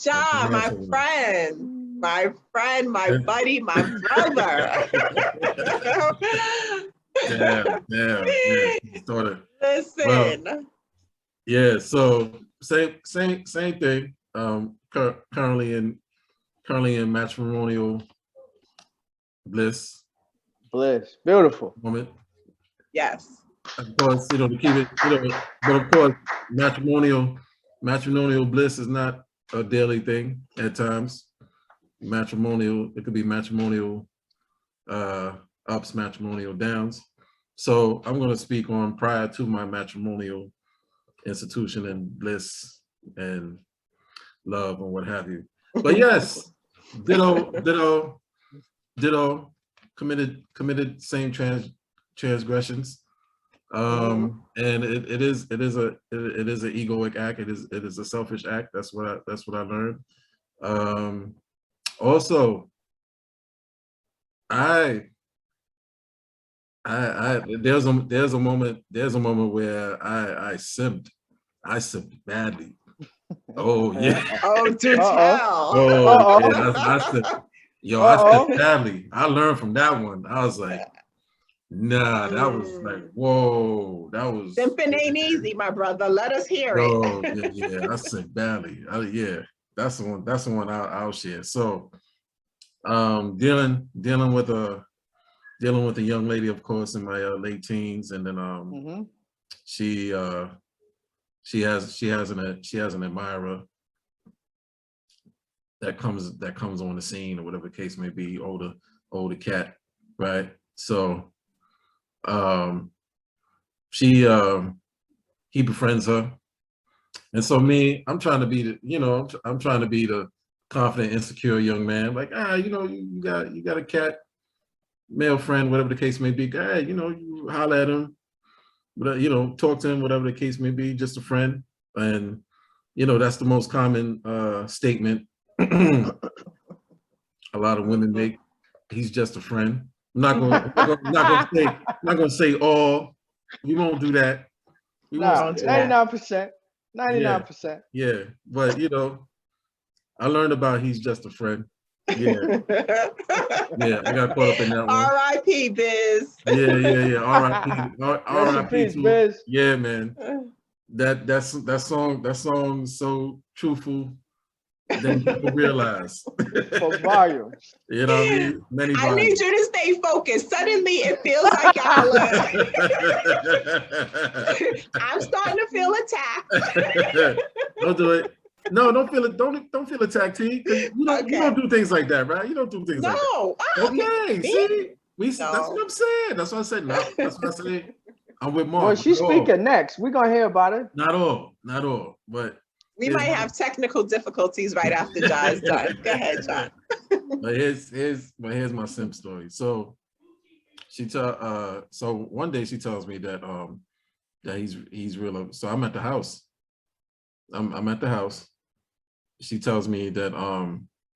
John, my buddy, my brother. Damn. Listen. Well, yeah. So same thing. Currently in matrimonial bliss. Beautiful. Moment. Yes. Of course, to keep it, but of course, matrimonial bliss is not a daily thing at times. It could be matrimonial ups, matrimonial downs. So I'm going to speak on prior to my matrimonial institution and bliss and love and what have you. But yes, ditto, committed same transgressions. And it is an egoic act. It is a selfish act. That's what I learned. Also, there's a moment where I simped badly. Oh yeah. Oh, do tell. Oh yeah, I simped badly. I learned from that one. I was like, nah, that was like, whoa, that was. Simping ain't easy, my brother. Let us hear it. Oh yeah, I simped badly. Yeah, that's the one I'll share. So, dealing with a young lady, of course, in my late teens, and then she has an admirer that comes on the scene, or whatever the case may be, older cat, right? So he befriends her, and so I'm trying to be the confident, insecure young man, like, you got a cat, male friend, whatever the case may be, guy, you holler at him, but talk to him, whatever the case may be, just a friend. And that's the most common statement a lot of women make. He's just a friend. I'm not gonna say all. We won't do that. We won't do 99%. 99%. Yeah, but I learned about he's just a friend. Yeah, I got caught up in that one. R.I.P. Biz. Yeah. R.I.P. too. Biz. Yeah, man. That song so truthful than people realize. For volumes. You know what I mean? Many volumes. I need you to stay focused. Suddenly it feels like I'm starting to feel attacked. Don't do it. No, don't feel it. Don't feel attacked, T. Because you don't do things like that, right? You don't do things like that. Okay, see, that's what I'm saying. That's what I said. No, that's what I said. I'm with Mark. Well, she's speaking next. We're gonna hear about it. Not all, but we might have technical difficulties right after John's done. Go ahead, John. But here's my simp story. So so one day she tells me that that he's real. So I'm at the house. I'm at the house. She tells me that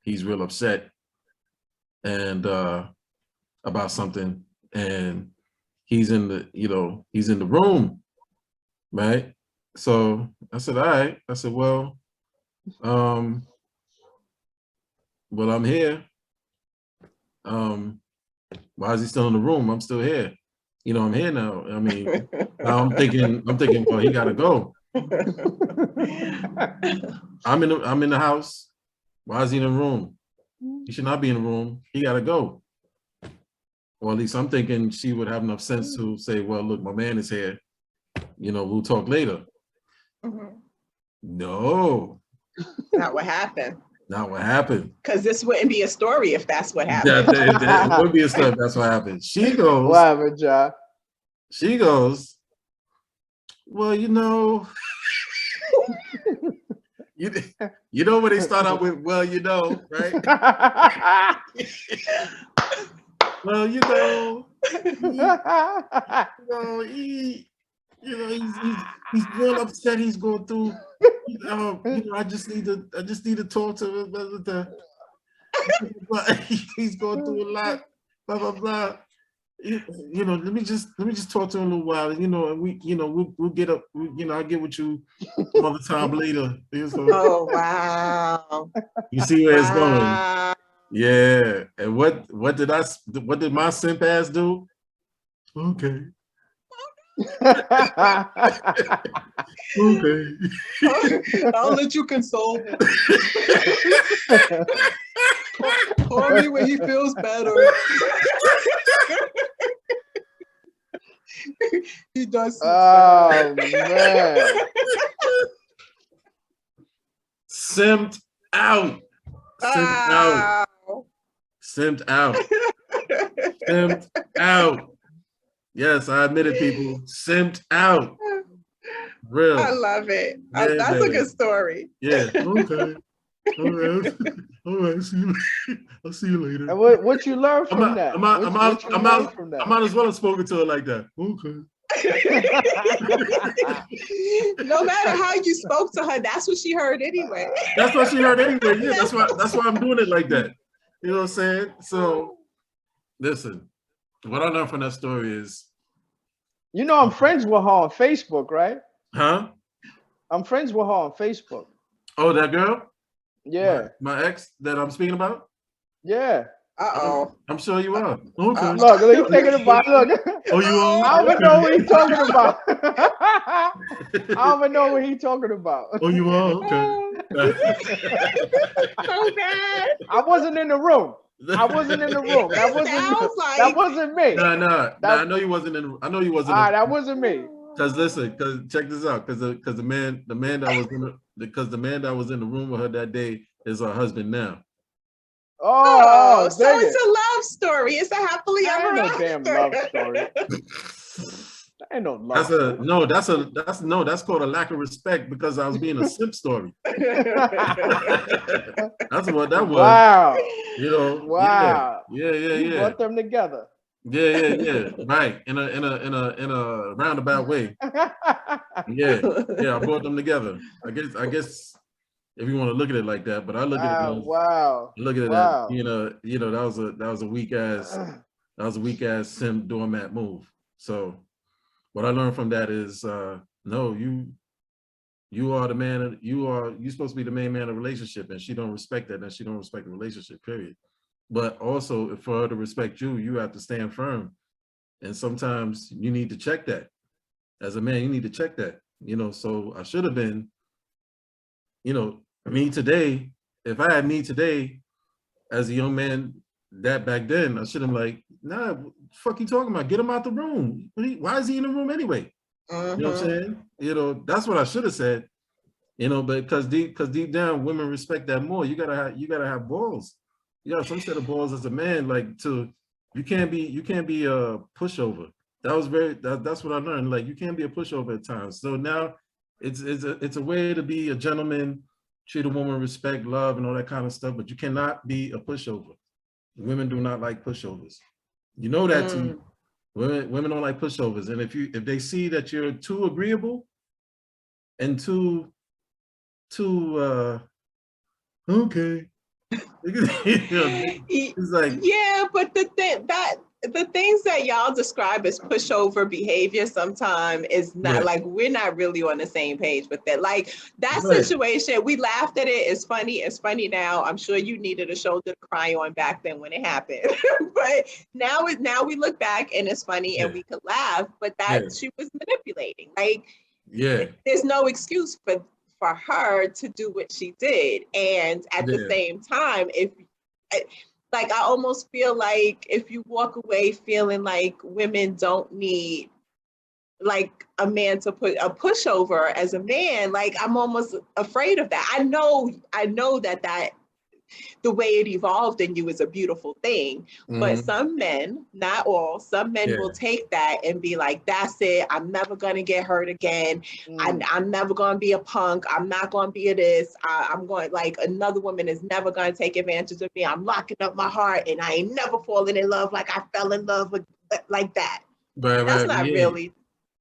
he's real upset and about something, and he's in the room, right? So I said, all right. I said, well, I'm here. Why is he still in the room? I'm still here. I'm here now. I mean, now I'm thinking, well, he gotta go. I'm in the house. Why is he in the room? He should not be in the room. He gotta go. Or at least I'm thinking she would have enough sense to say, well, look, my man is here. We'll talk later. No. Not what happened. Not what happened. Because this wouldn't be a story if that's what happened. It would be a story if that's what happened. She goes, what happened, John? She goes, well, you know when they start out with, well, right? Well, he's real upset. He's going through. I just need to talk to him. He's going through a lot. Blah blah blah. you know, let me just talk to him a little while, and we'll get up. I'll get with you some other time later. So, Oh, wow. you see where it's going. Wow. Yeah. And what did my simp ass do? Okay. Okay. I'll let you console him. Call me when he feels better. He does. Oh man. Simped out. Simped out. Simped out. Simped out. Yes, I admit it, people. Simped out. Real. I love it. Yeah, that's man. a good story. Yeah. Okay. All right. All right. I'll see you later. And what you learned from that? I might as well have spoken to her like that. Okay. No matter how you spoke to her, that's what she heard anyway. That's what she heard anyway. Yeah, that's why I'm doing it like that. You know what I'm saying? So listen, what I learned from that story is, you know, I'm friends with her on Facebook, right? huh? I'm friends with her on Facebook. Oh, that girl? Yeah. My ex that I'm speaking about? Yeah. Uh-oh. I'm sure you are. Okay. Look, you thinking about look. Oh, you are? I don't even know what he's talking about. I don't even know what he's talking about. Oh, you are? Okay. So bad. I wasn't in the room. That wasn't me. Nah. I know you wasn't in. I know you wasn't. That wasn't me. Cause listen, cause check this out. Cause the man that was in the room with her that day is her husband now. Oh, so it's a love story. It's a happily ever after. after. Damn love story. That ain't no love. That's called a lack of respect because I was being a simp story. That's what that was. Wow. You know. Wow. Yeah. You brought them together. Yeah. Right. In a roundabout way. Yeah. I brought them together. I guess if you want to look at it like that, but I look at it as, wow. Look at it as, that was a weak ass simp doormat move. So what I learned from that is no, you are the man, you're supposed to be the main man of the relationship, and she don't respect that, and she don't respect the relationship, period. But also for her to respect you, you have to stand firm. And sometimes you need to check that. As a man, you need to check that. So I should have been, me today, if I had me today as a young man that back then, I should have like, nah, what the fuck you talking about? Get him out the room. Why is he in the room anyway? You know what I'm saying? That's what I should have said. But because deep down, women respect that more. You gotta have balls. You got some set of balls as a man, like you can't be a pushover. That's what I learned. Like you can't be a pushover at times. So now it's a way to be a gentleman, treat a woman with respect, love, and all that kind of stuff, but you cannot be a pushover. Women do not like pushovers. You know that too. Women don't like pushovers. And if they see that you're too agreeable and too okay. It's like, yeah, but the things that y'all describe as pushover behavior sometimes is not like we're not really on the same page with it. Like that situation, we laughed at it. It's funny now. I'm sure you needed a shoulder to cry on back then when it happened. But now we look back and it's funny and we could laugh, but she was manipulating. Like there's no excuse for her to do what she did. And at the same time, I almost feel like if you walk away feeling like women don't need like a man to put a pushover as a man, like I'm almost afraid of that. I know that the way it evolved in you is a beautiful thing, but some men, not all, some men will take that and be like, that's it, I'm never gonna get hurt again. I'm never gonna be a punk. I'm not gonna be a this. I'm going, like, another woman is never gonna take advantage of me. I'm locking up my heart and I ain't never falling in love like I fell in love with, like that. That's not really,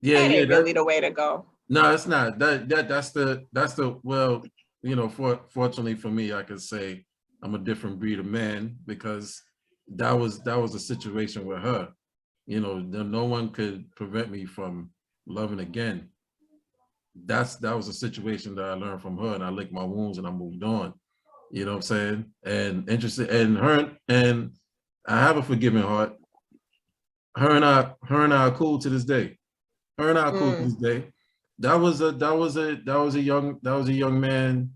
that ain't really the way to go. No, it's not. That's the well, fortunately for me, I could say I'm a different breed of man because that was a situation with her. you know, no one could prevent me from loving again. That was a situation that I learned from her, and I licked my wounds and I moved on. You know what I'm saying? And interested, and I have a forgiving heart. Her and I are cool to this day. Her and I are cool to this day. That was a young man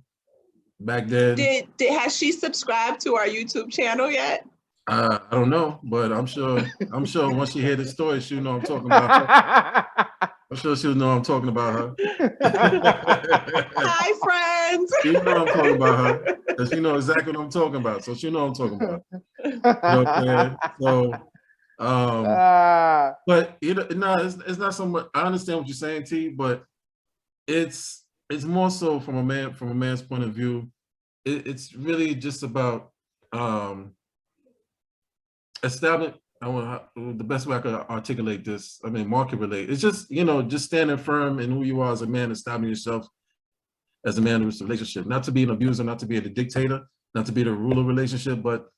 back then. Has she subscribed to our YouTube channel yet? I don't know, but I'm sure once she hear the story, she'll know I'm talking about her. I'm sure she'll know I'm talking about her. Hi, friends. She know I'm talking about her, and she know exactly what I'm talking about. So she know I'm talking about. You know what I'm saying? So, but you know, no, it's not so much. I understand what you're saying, T, but it's more so from a man's point of view. It's really just about establishing. The best way I could articulate this. I mean, market relate. It's just, you know, just standing firm in who you are as a man, establishing yourself as a man in this relationship. Not to be an abuser, not to be a dictator, not to be the ruler relationship, but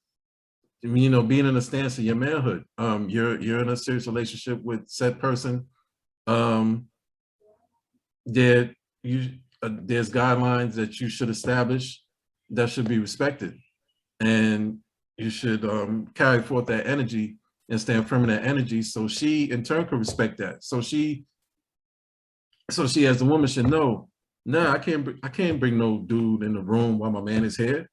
you know, being in a stance of your manhood. You're in a serious relationship with said person. There's guidelines that you should establish that should be respected, and you should carry forth that energy and stand firm in that energy, so she in turn could respect that. So she as a woman should know, nah, I can't bring no dude in the room while my man is here.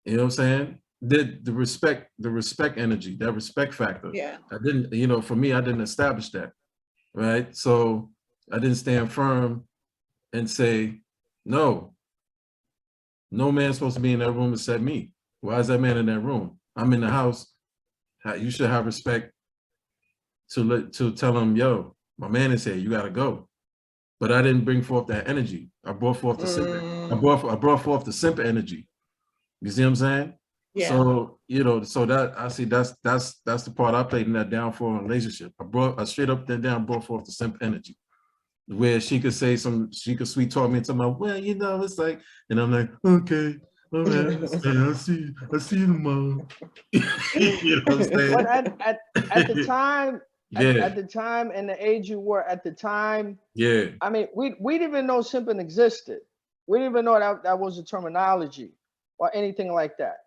You know what I'm saying? The respect energy, that respect factor. Yeah. I didn't, you know, for me, I didn't establish that, right? So I didn't stand firm and say, no man's supposed to be in that room except me. Why is that man in that room? I'm in the house. You should have respect to tell him, yo, my man is here, you gotta go. But I didn't bring forth that energy. I brought forth the simp. I brought forth the simp energy. You see what I'm saying? Yeah. So, you know, so that I see that's the part I played in that downfall relationship. I straight up and down brought forth the simp energy, where she could sweet talk me into my, well, you know, it's like, and I'm like, okay, all right, I understand. I see you tomorrow. You know what I'm saying? But at the time, yeah, at the time and the age you were at the time, yeah, I mean, we didn't even know simping existed. We didn't even know that was a terminology or anything like that.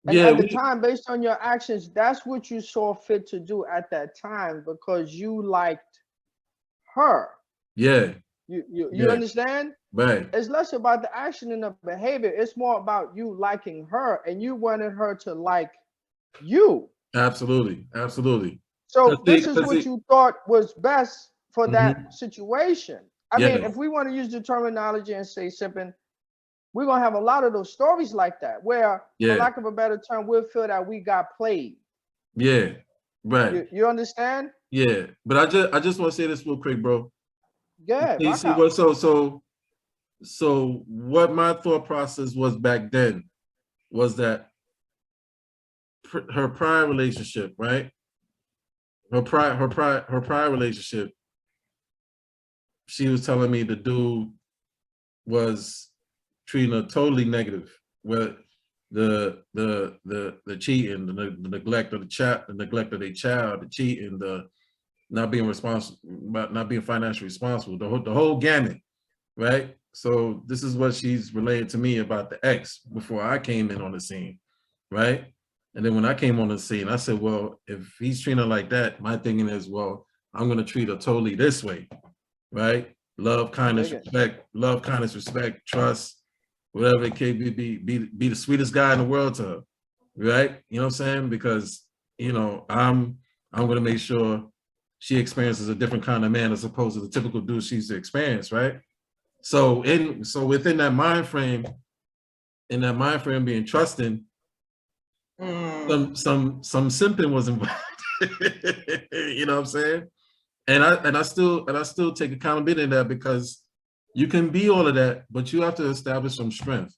And yeah. at the time, based on your actions, that's what you saw fit to do at that time because you liked her. Yeah. You understand? Right. It's less about the action and the behavior. It's more about you liking her and you wanted her to like you. Absolutely. Absolutely. So this is what you thought was best for that situation. I Yeah. mean, if we want to use the terminology and say simping, we're gonna have a lot of those stories like that, where, for lack of a better term, we'll feel that we got played. Yeah. Right. You understand? Yeah. But I just want to say this real quick, bro. Yeah, You see what so what my thought process was back then was that her prior relationship, right? Her prior relationship, she was telling me the dude was treating her totally negative. Where the cheating, the neglect of the neglect of their child, the cheating, the not being responsible, not being financially responsible, the whole gamut, right? So this is what she's relayed to me about the ex before I came in on the scene, right? And then when I came on the scene, I said, well, if he's treating her like that, my thinking is, well, I'm gonna treat her totally this way, right? Love, kindness, respect, trust, whatever it can be the sweetest guy in the world to her, right? You know what I'm saying? Because, you know, I'm gonna make sure she experiences a different kind of man as opposed to the typical dude she's experienced, right? So within that mind frame, being trusting, some simping was involved. You know what I'm saying? And I still take accountability in that, because you can be all of that, but you have to establish some strength.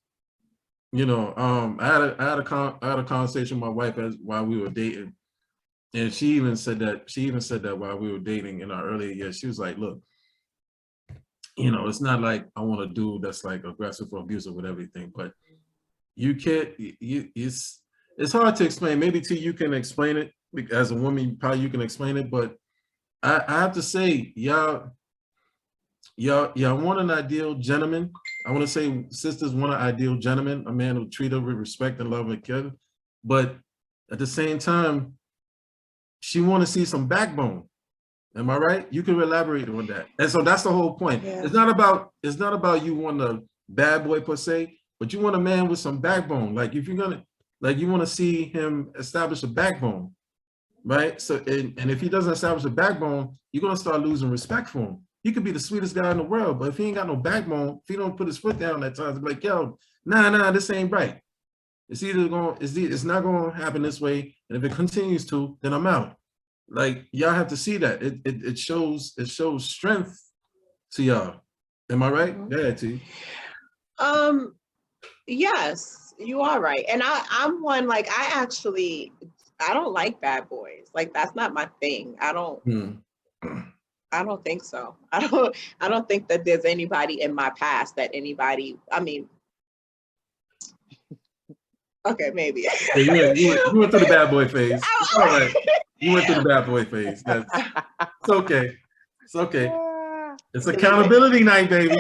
You know, I had a conversation with my wife while we were dating, and she even said that while we were dating in our earlier years. She was like, look, you know, it's not like I want a dude that's like aggressive or abusive with everything, but you can't, it's hard to explain. Maybe you can explain it, as a woman, probably you can explain it, but I have to say, y'all want an ideal gentleman. I want to say sisters want an ideal gentleman, a man who treat her with respect and love and care. But at the same time, she want to see some backbone. Am I right? You can elaborate on that. And so that's the whole point. Yeah. It's not about you want a bad boy per se, but you want a man with some backbone. Like if you're gonna, like you want to see him establish a backbone, right? So and if he doesn't establish a backbone, you're gonna start losing respect for him. He could be the sweetest guy in the world, but if he ain't got no backbone, if he don't put his foot down at times, like, yo, nah, this ain't right. It's not gonna happen this way, and if it continues to, then I'm out. Like y'all have to see that it shows strength to y'all. Am I right? Yeah, T. Yes, you are right. And I'm one, like I don't like bad boys. Like that's not my thing. I don't think so. I don't think that there's anybody in my past that anybody, I mean, okay, maybe. Yeah, you went through the bad boy phase. It's all right. You went through the bad boy phase. It's okay. It's okay. It's accountability night, baby.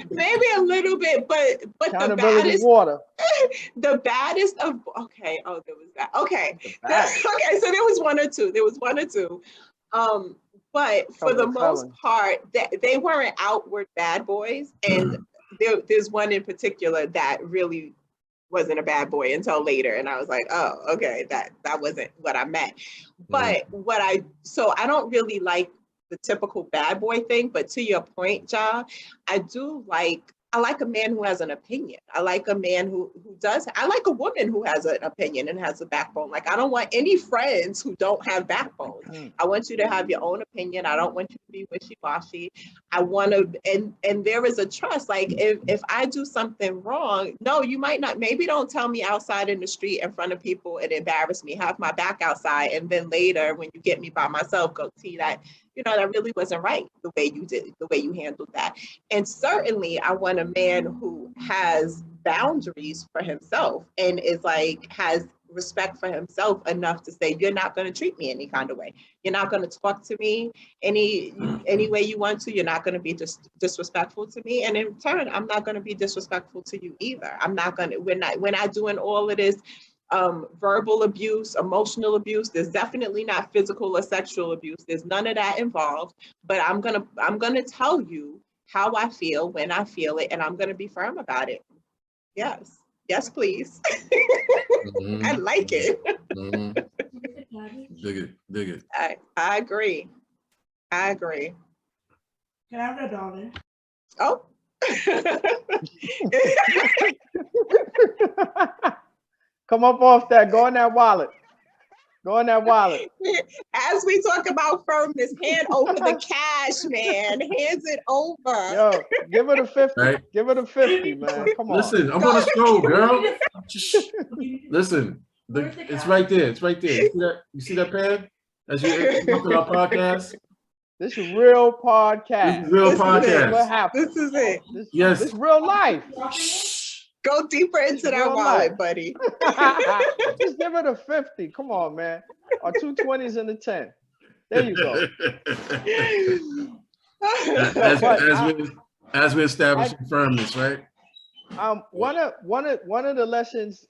Maybe a little bit, but the baddest of, okay, oh, there was that. Okay. Okay, so there was one or two. But for the most part, they weren't outward bad boys. And there's one in particular that really wasn't a bad boy until later. And I was like, oh, okay, that wasn't what I meant. But so I don't really like the typical bad boy thing, but to your point, Ja, I like a man who has an opinion. I like a man I like a woman who has an opinion and has a backbone. Like I don't want any friends who don't have backbone. I want you to have your own opinion. I don't want you to be wishy-washy. I want to, and there is a trust. Like if I do something wrong, no, you might not, maybe don't tell me outside in the street in front of people and embarrass me, have my back outside. And then later when you get me by myself, go see that, that really wasn't right the way you did it, the way you handled that. And certainly I want a man who has boundaries for himself and is like, has respect for himself enough to say, you're not going to treat me any kind of way. You're not going to talk to me any way you want to. You're not going to be disrespectful to me. And in turn, I'm not going to be disrespectful to you either. We're not doing all of this verbal abuse, emotional abuse. There's definitely not physical or sexual abuse. There's none of that involved. But I'm gonna tell you how I feel when I feel it, and I'm gonna be firm about it. Yes, please. I like it. Dig it. I agree. Can I have a dollar? Oh. Come up off that. Go in that wallet. As we talk about firmness, hand over the cash, man. Hands it over. Yo, give it a 50. Right? Give it a 50, man. Come on. Listen, I'm on a show, girl. Listen, it's right there. You see that pad? As you look at our podcast. This is real podcast. What happened? This is it. Yes. This is real life. Go deeper into that wallet, buddy. Just give it a 50. Come on, man. Or 2 20s and a 10. There you go. As we establish firmness, right? One of the lessons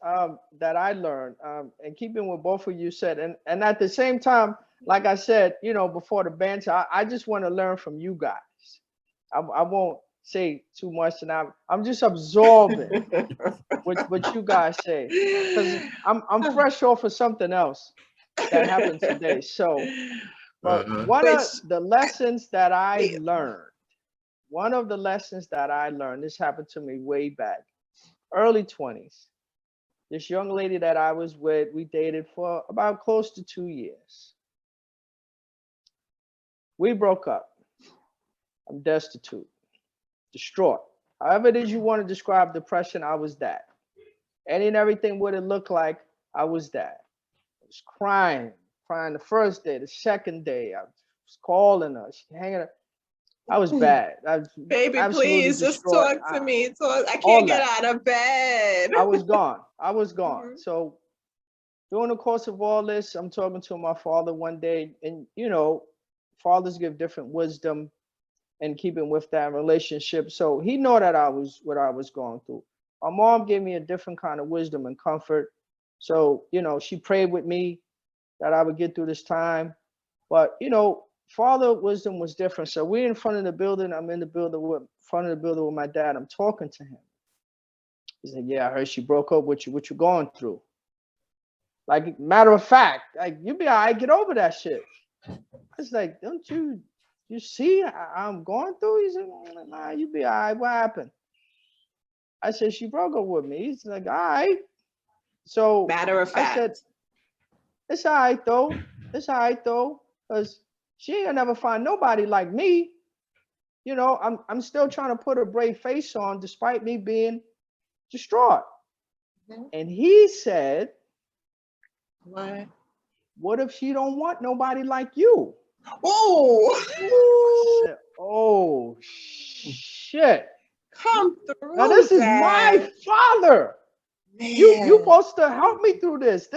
that I learned, and keeping with both of you said, and at the same time, like I said, before the banter, I just want to learn from you guys. I won't say too much, and I'm just absorbing what you guys say, because I'm fresh off of something else that happened today. So, but one of the lessons that I learned, this happened to me way back, early 20s. This young lady that I was with, we dated for about close to 2 years. We broke up. I'm destitute, distraught. However it is you want to describe depression, I was that. Any and everything what it looked like, I was that. I was crying the first day, the second day. I was calling her, hanging up. I was bad. Baby, please just talk to me. I can't get out of bed. I was gone. Mm-hmm. So during the course of all this, I'm talking to my father one day, and fathers give different wisdom in keeping with that relationship. So he know that what I was going through. My mom gave me a different kind of wisdom and comfort. So, she prayed with me that I would get through this time. But, father wisdom was different. So we're in front of the building. I'm in the building front of the building with my dad. I'm talking to him. He said, yeah, I heard she broke up with you. What you going through? Like, matter of fact, like, you be all right, get over that shit. I was like, don't you see I'm going through? He said, nah, you be all right. What happened? I said, she broke up with me. He's like, all right. So Matter of fact. I said, it's all right though. It's all right though. Because she ain't gonna never find nobody like me. I'm still trying to put a brave face on despite me being distraught. Mm-hmm. And he said, what if she don't want nobody like you? Oh, oh shit. Come through. Now this is my father. Man. You supposed to help me through this.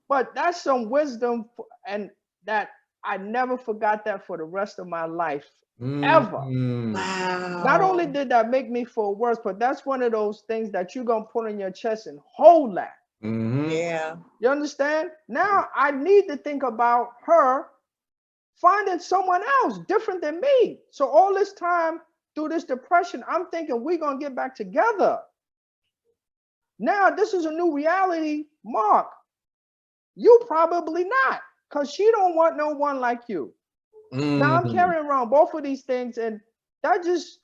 But that's some wisdom, and that I never forgot that for the rest of my life. Ever. Wow. Not only did that make me feel worse, but that's one of those things that you're gonna put on your chest and hold that. Mm-hmm. Yeah. You understand? Now I need to think about her finding someone else different than me. So all this time through this depression, I'm thinking we're gonna get back together. Now this is a new reality, Mark. You probably not, because she don't want no one like you. Mm. Now I'm carrying around both of these things, and that just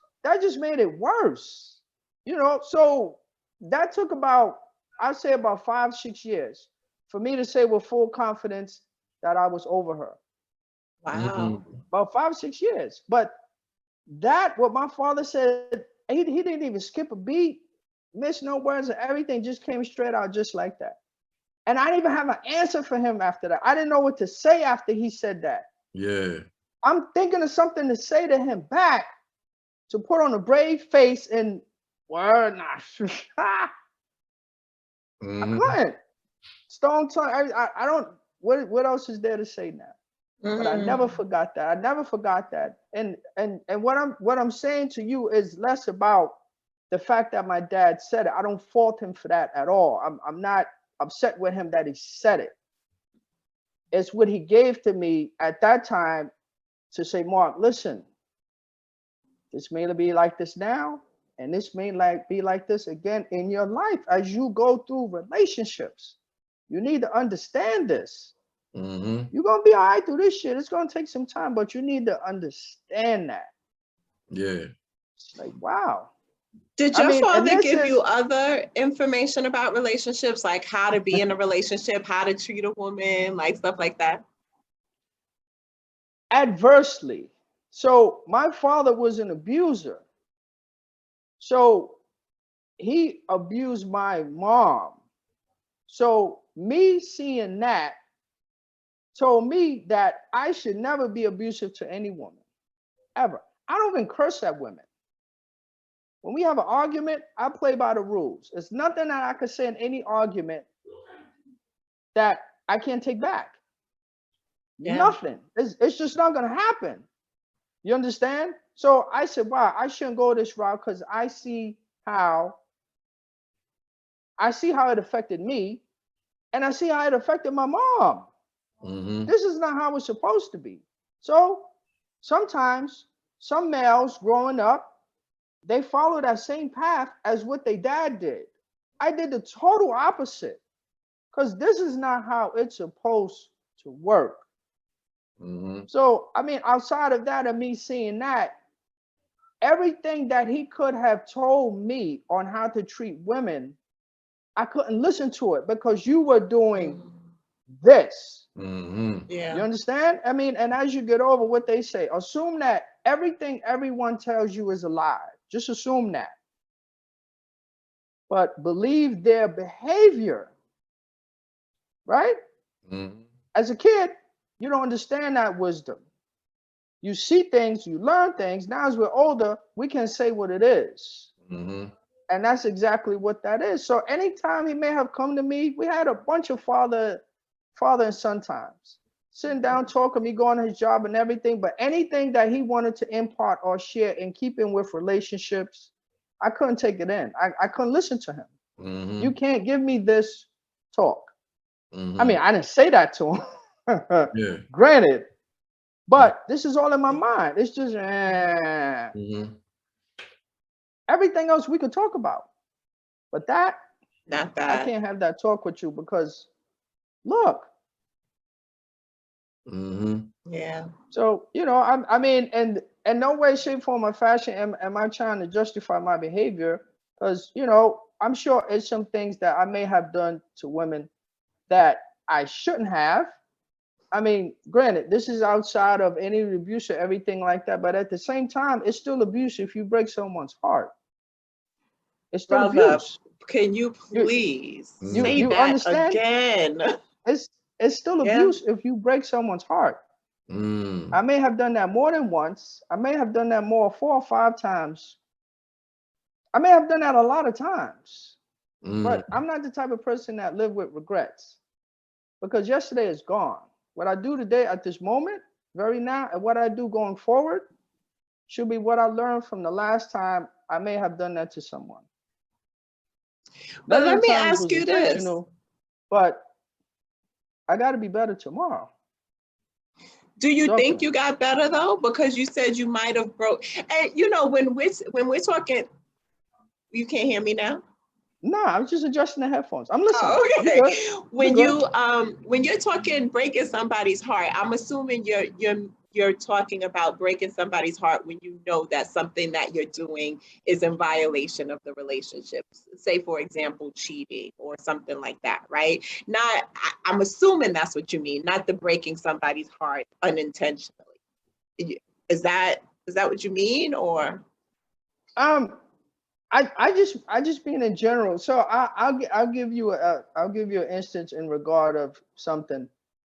made it worse. So that took about, I'd say about 5-6 years for me to say with full confidence that I was over her. Wow. About 5-6 years. But that, what my father said, he didn't even skip a beat, miss no words, and everything just came straight out just like that. And I didn't even have an answer for him after that. I didn't know what to say after he said that. Yeah. I'm thinking of something to say to him back, to put on a brave face and word, nah. I couldn't. Stone tongue. I don't. What else is there to say now? But I never forgot that. I never forgot that. And what I'm saying to you is less about the fact that my dad said it. I don't fault him for that at all. I'm not upset with him that he said it. It's what he gave to me at that time to say, Mark, listen, this may be like this now, and this may be like this again in your life as you go through relationships. You need to understand this. Mm-hmm. You're gonna be all right through this shit. It's gonna take some time, but you need to understand that. Yeah. It's like, wow. Did your father give you other information about relationships, like how to be in a relationship, how to treat a woman, like stuff like that? Adversely. So my father was an abuser. So he abused my mom. So me seeing that told me that I should never be abusive to any woman, ever. I don't even curse at women. When we have an argument, I play by the rules. It's nothing that I could say in any argument that I can't take back. Yeah. Nothing. It's just not going to happen. You understand? So I said, wow, I shouldn't go this route because I see how it affected me, and I see how it affected my mom. Mm-hmm. This is not how it's supposed to be. So sometimes some males growing up, they follow that same path as what their dad did. I did the total opposite, because this is not how it's supposed to work. Mm-hmm. So, I mean, outside of that, of me seeing that, everything that he could have told me on how to treat women, I couldn't listen to it because you were doing this. Mm-hmm. Yeah. You understand? I mean, and as you get over what they say, assume that everything everyone tells you is a lie. Just assume that. But believe their behavior, right? Mm-hmm. As a kid, you don't understand that wisdom. You see things, you learn things. Now as we're older, we can say what it is. Mm-hmm. And that's exactly what that is. So anytime he may have come to me, we had a bunch of father and son times, sitting down, talking, me going to his job and everything. But anything that he wanted to impart or share in keeping with relationships, I couldn't take it in. I couldn't listen to him. Mm-hmm. You can't give me this talk. Mm-hmm. I mean, I didn't say that to him. Yeah. Granted, but this is all in my mind. It's just Mm-hmm. everything else we could talk about, but that Not I that. can't have that talk with you because look. Mm-hmm. Yeah. So I mean, and in no way, shape, form, or fashion am I trying to justify my behavior, because I'm sure it's some things that I may have done to women that I shouldn't have. I mean, granted, this is outside of any abuse or everything like that, but at the same time, it's still abuse if you break someone's heart. It's still Brother, abuse. can you please say You that understand? again? It's still Yeah. abuse if you break someone's heart. Mm. I may have done that more than once. I may have done that more 4 or 5 times. I may have done that a lot of times. But I'm not the type of person that live with regrets, because yesterday is gone. What I do today at this moment, very now, and what I do going forward should be what I learned from the last time I may have done that to someone. But None let of the me times ask was you this. intentional, but I got to be better tomorrow. Do you think Definitely. you got better though? Because you said you might have broke. And when we're talking, you can't hear me now? Nah, I'm just adjusting the headphones. I'm listening. Oh, okay. You good. When you're talking breaking somebody's heart, I'm assuming you're talking about breaking somebody's heart when you know that something that you're doing is in violation of the relationship. Say, for example, cheating or something like that, right? I'm assuming that's what you mean, not the breaking somebody's heart unintentionally. Is that what you mean, or? I just mean in general. So I'll give you an instance in regard of something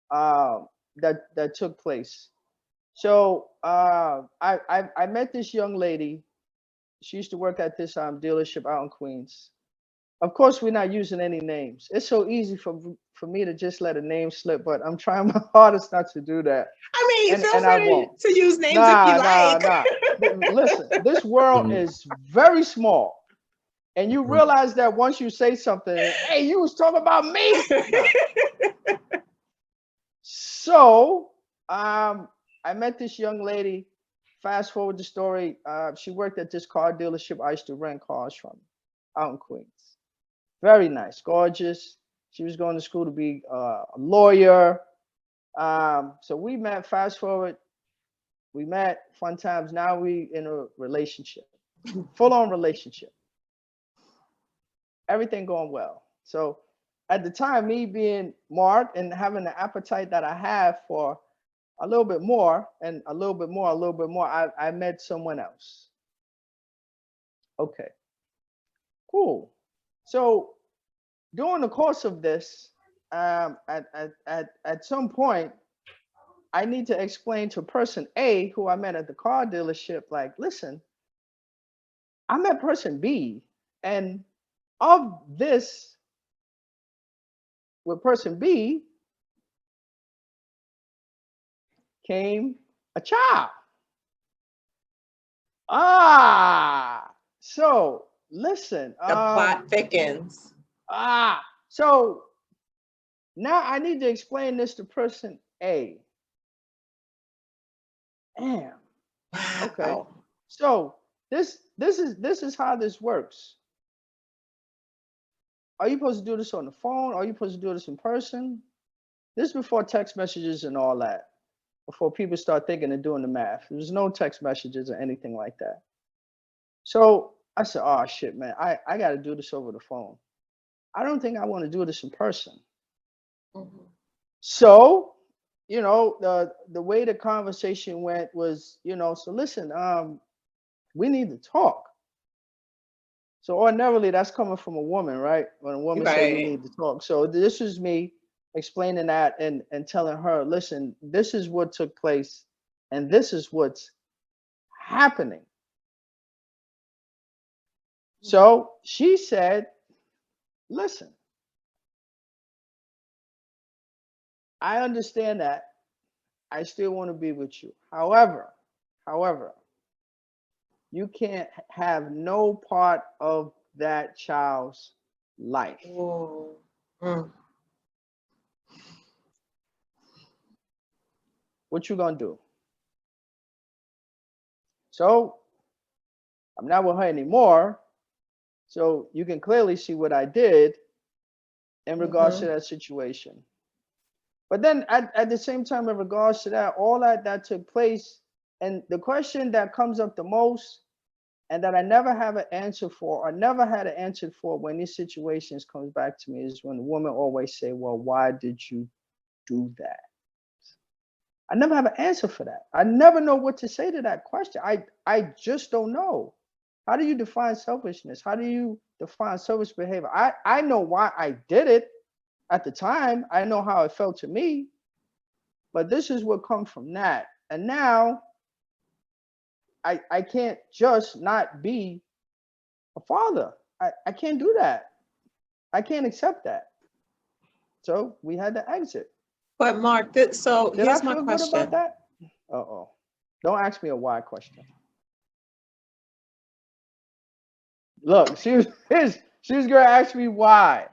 that took place. So I met this young lady. She used to work at this dealership out in Queens. Of course, we're not using any names. It's so easy for me to just let a name slip, but I'm trying my hardest not to do that. I mean, feel And I free won't. to use names if you like. Nah. Listen, this world is very small. And you realize that once you say something, hey, you was talking about me. No. So I met this young lady. Fast forward the story. She worked at this car dealership I used to rent cars from out in Queens. Very nice, gorgeous. She was going to school to be a lawyer. So we met, fast forward. We met, fun times. Now we in a relationship, full on relationship. Everything going well. So at the time, me being Mark and having the appetite that I have for a little bit more and a little bit more, I met someone else. Okay, cool. So during the course of this, at some point, I need to explain to person A, who I met at the car dealership, like, listen, I met person B, and of this with person B came a child. So listen. The plot thickens. So now I need to explain this to person A. Damn. Okay. Wow. So this is how this works. Are you supposed to do this on the phone? Are you supposed to do this in person? This is before text messages and all that. Before people start thinking and doing the math. There's no text messages or anything like that. So I said, oh shit, man, I got to do this over the phone. I don't think I want to do this in person. Mm-hmm. So, the way the conversation went was, so listen, we need to talk. So ordinarily that's coming from a woman, right? When a woman say we need to talk. So this is me explaining that and telling her, listen, this is what took place and this is what's happening. So she said, listen, I understand that. I still want to be with you. However, you can't have no part of that child's life. Oh. Mm. What you gonna do? So I'm not with her anymore. So you can clearly see what I did in regards to that situation. But then at the same time, in regards to that, all that took place, and the question that comes up the most, and that I never have an answer for, or never had an answer for when these situations comes back to me, is when the woman always say, well, why did you do that? I never have an answer for that. I never know what to say to that question. I just don't know. How do you define selfishness? How do you define selfish behavior? I know why I did it at the time. I know how it felt to me, but this is what comes from that. And now I can't just not be a father. I can't do that. I can't accept that. So we had to exit. But Mark, so Did I here's my feel good about question. that? Uh-oh. Don't ask me a why question. Look, she was gonna ask me why.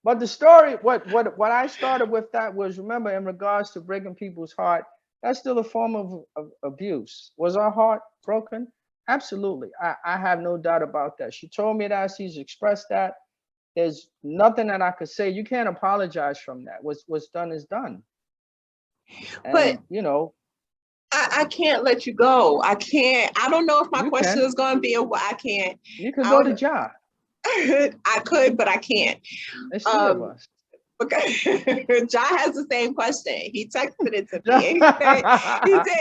But the story, what I started with that was, remember, in regards to breaking people's heart, that's still a form of abuse. Was our heart broken? Absolutely. I have no doubt about that. She told me that, she's expressed that. There's nothing that I could say. You can't apologize from that. What's done is done. And, but you know, I can't let you go. I don't know if my question is going to be I can't. You could go to Ja. I could, but I can't. There's three of us. Because Ja has the same question. He texted it to me.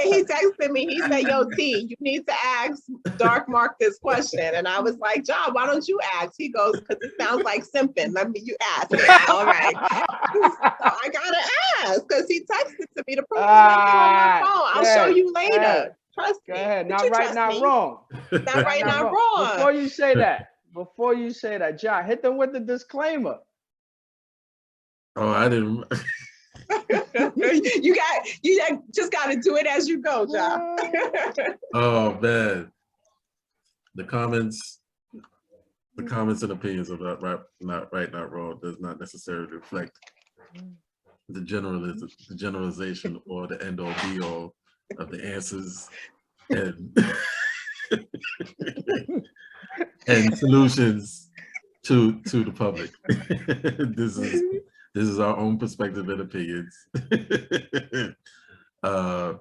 He texted me. He said, yo, T, you need to ask Dark Mark this question. And I was like, Ja, why don't you ask? He goes, because it sounds like simping. You ask it. All right. So I gotta ask because he texted to me. The proof is right here on my phone. I'll show you later. Trust me. Go ahead. But not right, not wrong. Not right, not wrong. Before you say that, Ja, hit them with the disclaimer. Oh, I didn't. you just got to do it as you go, Ja. Oh man, the comments and opinions of not right, not wrong does not necessarily reflect the generalization or the end all be all of the answers and and solutions to the public. This is our own perspective and opinions. I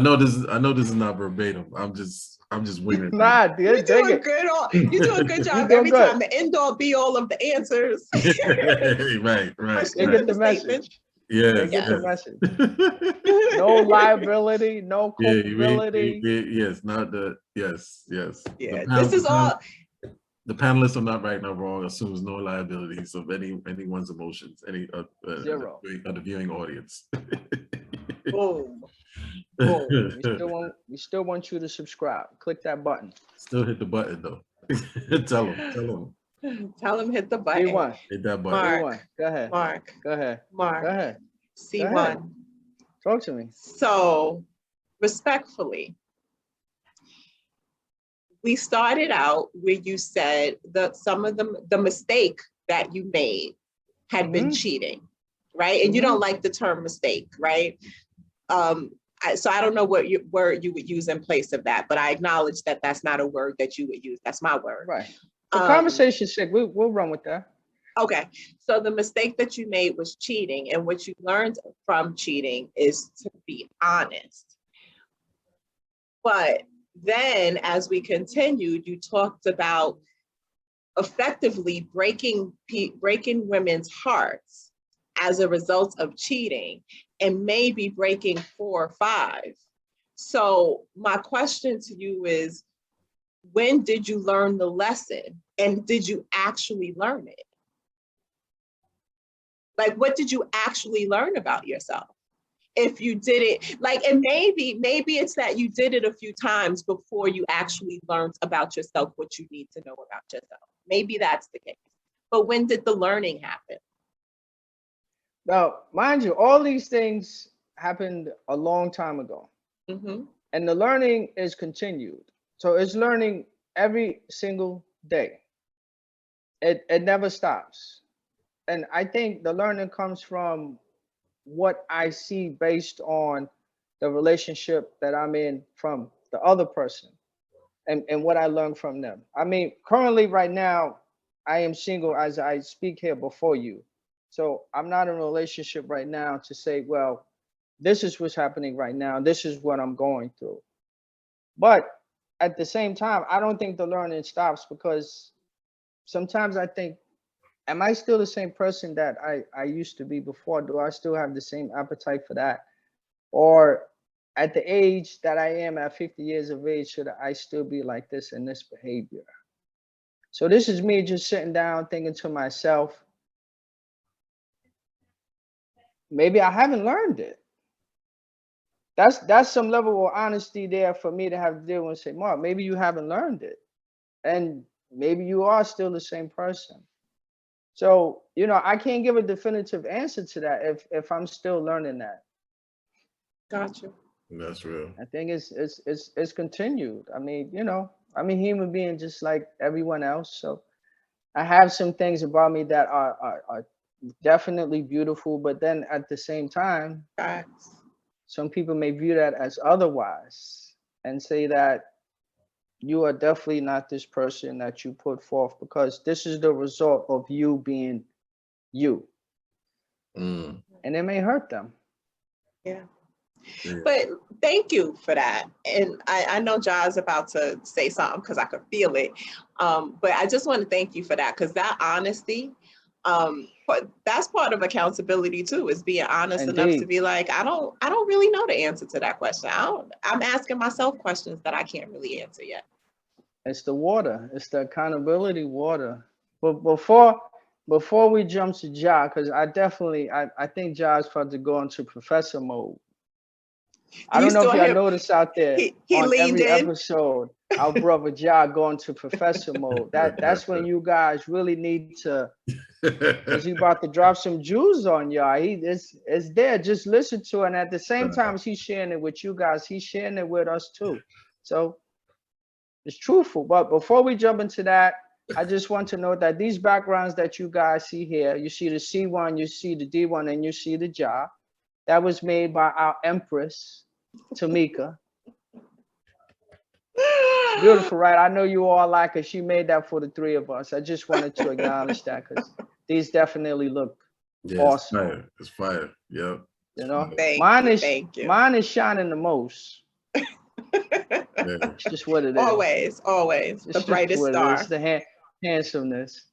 know this is not verbatim. I'm just winging. Nah, you do a good job every time. The end all be all of the answers. Right. They get the message. Yeah, they get the message. No liability, no culpability. Yes, not the yes. Yeah, this is all. The panelists are not right, not wrong. Assumes no liabilities of anyone's emotions, Zero. of the viewing audience. Boom. We still want you to subscribe. Click that button. Still hit the button though. Tell them. Tell them hit the button. C1. Hit that button. Mark. Go ahead. Mark. Go ahead. Mark. Go ahead. C1. Go ahead. Talk to me. So, respectfully, we started out where you said that some of the mistake that you made had been cheating, right? And you don't like the term mistake, right? So I don't know what word you would use in place of that, but I acknowledge that that's not a word that you would use. That's my word. Right. For conversation's sake, we'll run with that. Okay. So the mistake that you made was cheating, and what you learned from cheating is to be honest. But then as we continued, you talked about effectively breaking women's hearts as a result of cheating, and maybe breaking 4 or 5. So my question to you is, when did you learn the lesson, and did you actually learn it? Like, what did you actually learn about yourself? if you did it, like, and maybe it's that you did it a few times before you actually learned about yourself, what you need to know about yourself. Maybe that's the case. But when did the learning happen? Now, mind you, all these things happened a long time ago. Mm-hmm. And the learning is continued. So it's learning every single day. It never stops. And I think the learning comes from what I see based on the relationship that I'm in from the other person and what I learned from them. I mean, currently right now, I am single as I speak here before you. So I'm not in a relationship right now to say, well, this is what's happening right now. This is what I'm going through. But at the same time, I don't think the learning stops, because sometimes I think, am I still the same person that I used to be before? Do I still have the same appetite for that? Or at the age that I am at 50 years of age, should I still be like this in this behavior? So this is me just sitting down thinking to myself, maybe I haven't learned it. That's some level of honesty there for me to have to deal with and say, Mark, maybe you haven't learned it. And maybe you are still the same person. So, you know, I can't give a definitive answer to that if I'm still learning that. Gotcha. That's real. I think it's continued. I mean, you know, I'm a human being just like everyone else. So I have some things about me that are definitely beautiful, but then at the same time, Facts. some people may view that as otherwise and say that you are definitely not this person that you put forth, because this is the result of you being you. Mm. And it may hurt them. Yeah. Yeah. But thank you for that. And I know Ja's about to say something because I could feel it. But I just want to thank you for that, because that honesty, but that's part of accountability too, is being honest enough to be like, I don't really know the answer to that question. I'm asking myself questions that I can't really answer yet. It's the water. It's the accountability water. But before we jump to Ja, because I think Ja's about to go into professor mode. I don't know if y'all noticed out there on every episode, our brother Ja going to professor mode. That's when you guys really need to, because he about to drop some jewels on y'all. It's there. Just listen to it. And at the same time as he's sharing it with you guys, he's sharing it with us too. So it's truthful. But before we jump into that, I just want to note that these backgrounds that you guys see here, you see the C1, you see the D1, and you see the Ja. That was made by our Empress, Tamika. Beautiful, right? I know you all like her. She made that for the three of us. I just wanted to acknowledge that, because these definitely look awesome. It's fire. Yep. You know, Thank you. Mine is shining the most. Yeah. It's just what it is. Always. It's the brightest star. It's the handsomeness.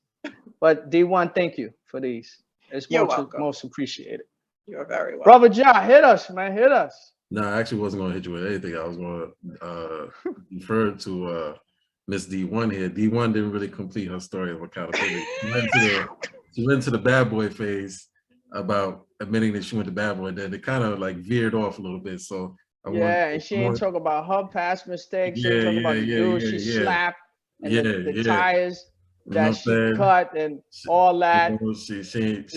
But D1, thank you for these. It's most appreciated. You're very welcome. Brother Ja, hit us, man. Hit us. No, I actually wasn't going to hit you with anything. I was going to refer to Miss D1 here. D1 didn't really complete her story of accountability. She went to the bad boy phase about admitting that she went to bad boy. Then it kind of like veered off a little bit. So and she ain't talk about her past mistakes. She ain't talk about the dude she slapped and the tires that she cut and all that. You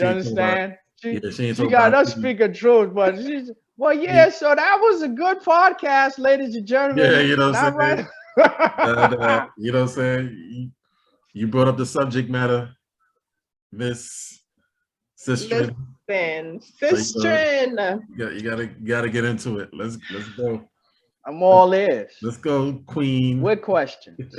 understand? She got us speaking truth, but she's so that was a good podcast, ladies and gentlemen. Yeah, you know what I'm saying? You know what I'm saying? You brought up the subject matter, Miss Sistren. Sistren. You gotta get into it. Let's go. I'm all ears. Let's go, Queen. With questions.